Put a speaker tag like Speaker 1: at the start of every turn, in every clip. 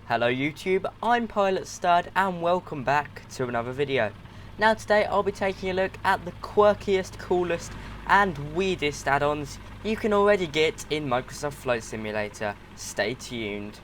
Speaker 1: Hello YouTube, I'm Pilot Stud and welcome back to another video. Now today I'll be taking a look at the quirkiest, coolest and weirdest add-ons you can already get in Microsoft Flight Simulator. Stay tuned.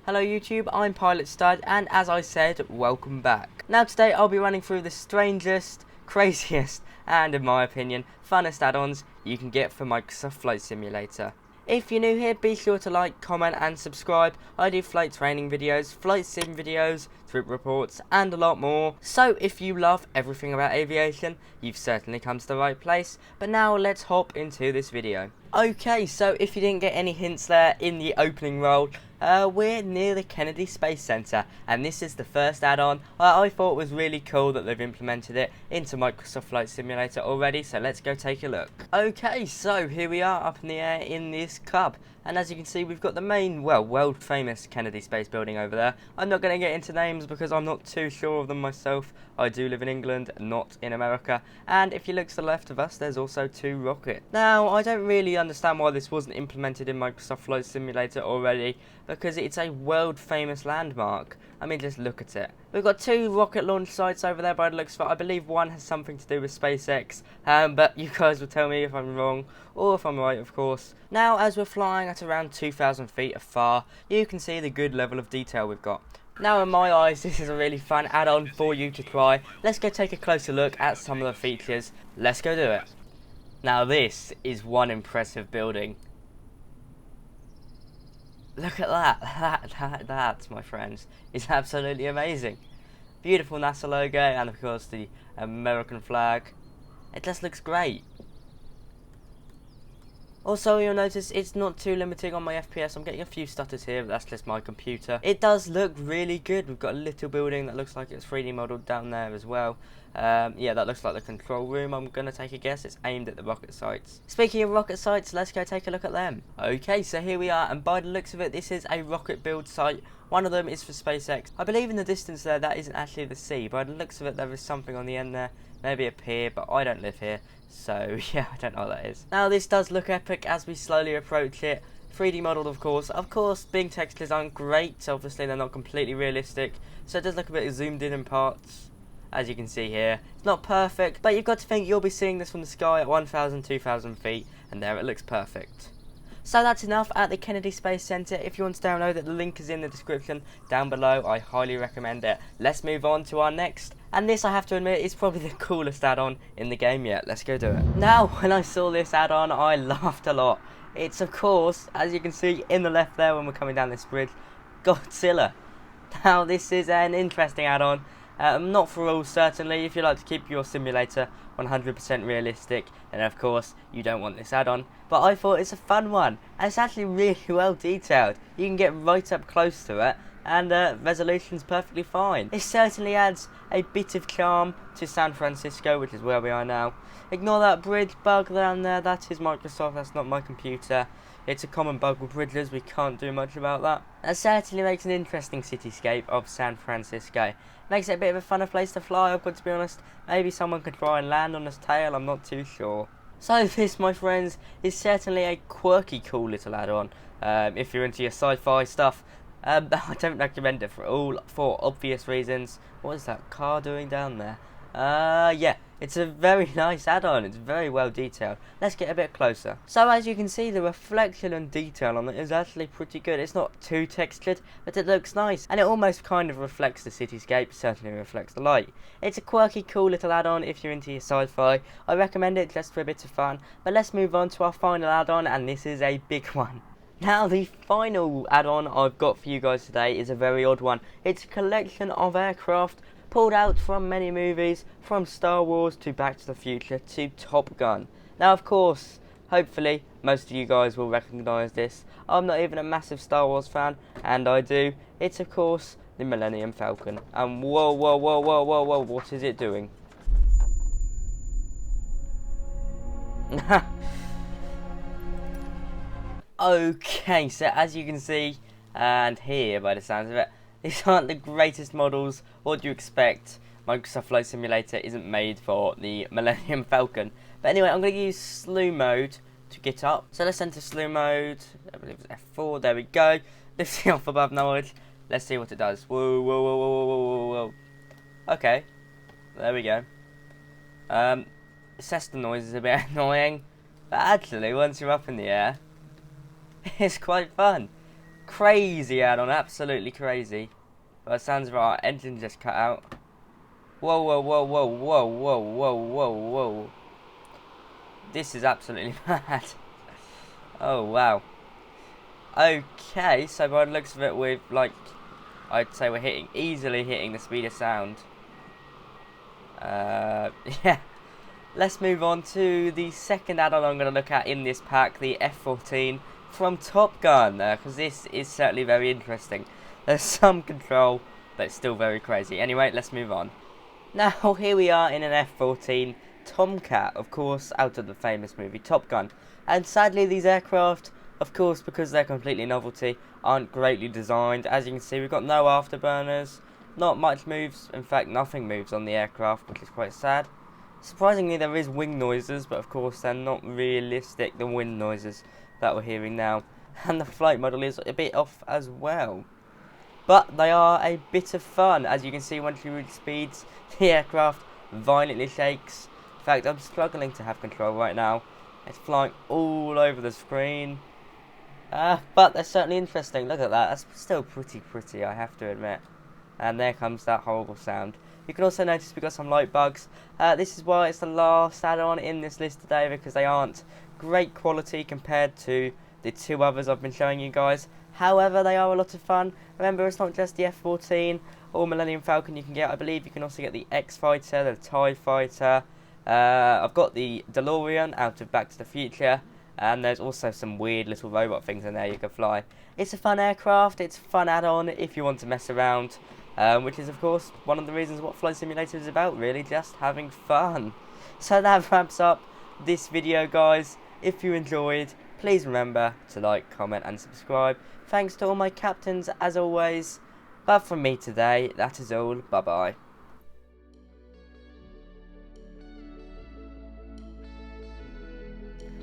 Speaker 1: Hello YouTube, I'm Pilot Stud and as I said, welcome back. Now today I'll be running through the strangest, craziest and in my opinion funnest add-ons you can get for Microsoft Flight Simulator. If you're new here, be sure to like, comment and subscribe. I do flight training videos, flight sim videos, trip reports and a lot more. So if you love everything about aviation, you've certainly come to the right place. But now let's hop into this video. Okay, so if you didn't get any hints there in the opening roll, we're near the Kennedy Space Center and this is the first add-on I thought was really cool that they've implemented it into Microsoft Flight Simulator already, so let's go take a look. Okay, so here we are up in the air in this Cub, and as you can see we've got the main, well, world famous Kennedy Space Building over there. I'm not going to get into names because I'm not too sure of them myself. I do live in England, not in America, and if you look to the left of us there's also two rockets. Now I don't really understand why this wasn't implemented in Microsoft Flight Simulator already, because it's a world famous landmark. I mean, just look at it. We've got two rocket launch sites over there by the looks of it. I believe one has something to do with SpaceX, but you guys will tell me if I'm wrong, or if I'm right, of course. Now, as we're flying at around 2,000 feet afar, you can see the good level of detail we've got. Now, in my eyes, this is a really fun add-on for you to try. Let's go take a closer look at some of the features. Let's go do it. Now, this is one impressive building. Look at that. That, my friends, is absolutely amazing. Beautiful NASA logo and of course the American flag. It just looks great. Also, you'll notice it's not too limiting on my FPS. I'm getting a few stutters here, but that's just my computer. It does look really good. We've got a little building that looks like it's 3D modelled down there as well. Yeah, that looks like the control room. I'm going to take a guess. It's aimed at the rocket sites. Speaking of rocket sites, let's go take a look at them. Okay, so here we are, and by the looks of it, this is a rocket build site. One of them is for SpaceX. I believe in the distance there, that isn't actually the sea. By the looks of it, there is something on the end there. Maybe a pier, but I don't live here. So, yeah, I don't know what that is. Now, this does look epic as we slowly approach it. 3D modelled, of course. Of course, being textures aren't great. Obviously, they're not completely realistic. So it does look a bit zoomed in parts, as you can see here. It's not perfect, but you've got to think you'll be seeing this from the sky at 1,000, 2,000 feet. And there it looks perfect. So that's enough at the Kennedy Space Center. If you want to download it, the link is in the description down below. I highly recommend it. Let's move on to our next. And this, I have to admit, is probably the coolest add-on in the game yet. Let's go do it. Now, when I saw this add-on, I laughed a lot. It's, of course, as you can see in the left there when we're coming down this bridge, GODZILLA. Now, this is an interesting add-on. Not for all, certainly. If you like to keep your simulator 100% realistic, then of course you don't want this add-on. But I thought it's a fun one, and it's actually really well detailed. You can get right up close to it, and resolution's perfectly fine. It certainly adds a bit of charm to San Francisco, which is where we are now. Ignore that bridge bug down there, that is Microsoft, that's not my computer. It's a common bug with bridges, we can't do much about that. That certainly makes an interesting cityscape of San Francisco. Makes it a bit of a funner place to fly, I've got to be honest. Maybe someone could try and land on its tail, I'm not too sure. So this, my friends, is certainly a quirky, cool little add-on. If you're into your sci-fi stuff, I don't recommend it for obvious reasons. What is that car doing down there? Yeah, it's a very nice add-on. It's very well detailed. Let's get a bit closer. So as you can see, the reflection and detail on it is actually pretty good. It's not too textured, but it looks nice. And it almost kind of reflects the cityscape, certainly reflects the light. It's a quirky, cool little add-on if you're into your sci-fi. I recommend it just for a bit of fun. But let's move on to our final add-on, and this is a big one. Now, the final add-on I've got for you guys today is a very odd one. It's a collection of aircraft pulled out from many movies, from Star Wars to Back to the Future to Top Gun. Now, of course, hopefully, most of you guys will recognise this. I'm not even a massive Star Wars fan, and I do. It's, of course, the Millennium Falcon. And whoa, what is it doing? Okay, so as you can see, and hear by the sounds of it, these aren't the greatest models. What do you expect? Microsoft Flight Simulator isn't made for the Millennium Falcon. But anyway, I'm going to use slew mode to get up. So let's enter slew mode. I believe it's F4. There we go. Lifting off above knowledge. Let's see what it does. Whoa, whoa, whoa, whoa, whoa, whoa, whoa. Okay. There we go. Cessna noise is a bit annoying. But actually, once you're up in the air, it's quite fun. Crazy add-on, absolutely crazy. But it sounds right. Our engine just cut out. Whoa, whoa, whoa, whoa, whoa, whoa, whoa, whoa, whoa. This is absolutely mad. Oh, wow. Okay, so by the looks of it, we've, like, I'd say we're easily hitting the speed of sound. Yeah. Let's move on to the second add-on I'm going to look at in this pack, the F-14 from Top Gun, because this is certainly very interesting. There's some control, but it's still very crazy. Anyway, let's move on. Now, here we are in an F-14 Tomcat, of course, out of the famous movie Top Gun. And sadly, these aircraft, of course, because they're completely novelty, aren't greatly designed. As you can see, we've got no afterburners, not much moves, in fact, nothing moves on the aircraft, which is quite sad. Surprisingly, there is wing noises, but of course, they're not realistic, the wind noises that we're hearing now. And the flight model is a bit off as well. But they are a bit of fun. As you can see, once you reach speeds, the aircraft violently shakes. In fact, I'm struggling to have control right now. It's flying all over the screen. But they're certainly interesting. Look at that. That's still pretty, I have to admit. And there comes that horrible sound. You can also notice we've got some light bugs. This is why it's the last add-on in this list today, because they aren't great quality compared to the two others I've been showing you guys. However, they are a lot of fun. Remember, it's not just the F-14 or Millennium Falcon you can get. I believe you can also get the X-Fighter, the TIE Fighter. I've got the DeLorean out of Back to the Future. And there's also some weird little robot things in there you can fly. It's a fun aircraft. It's a fun add-on if you want to mess around. Which is, of course, one of the reasons what Flight Simulator is about, really, just having fun. So that wraps up this video, guys. If you enjoyed, please remember to like, comment and subscribe. Thanks to all my captains, as always. But from me today, that is all. Bye-bye.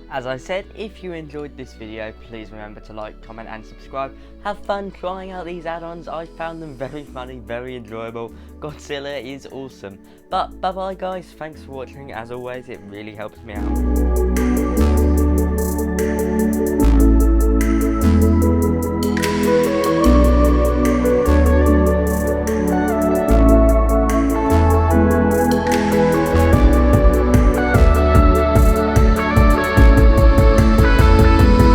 Speaker 1: As I said, if you enjoyed this video, please remember to like, comment and subscribe. Have fun trying out these add-ons. I found them very funny, very enjoyable. Godzilla is awesome. But bye bye guys, thanks for watching. As always, it really helps me out.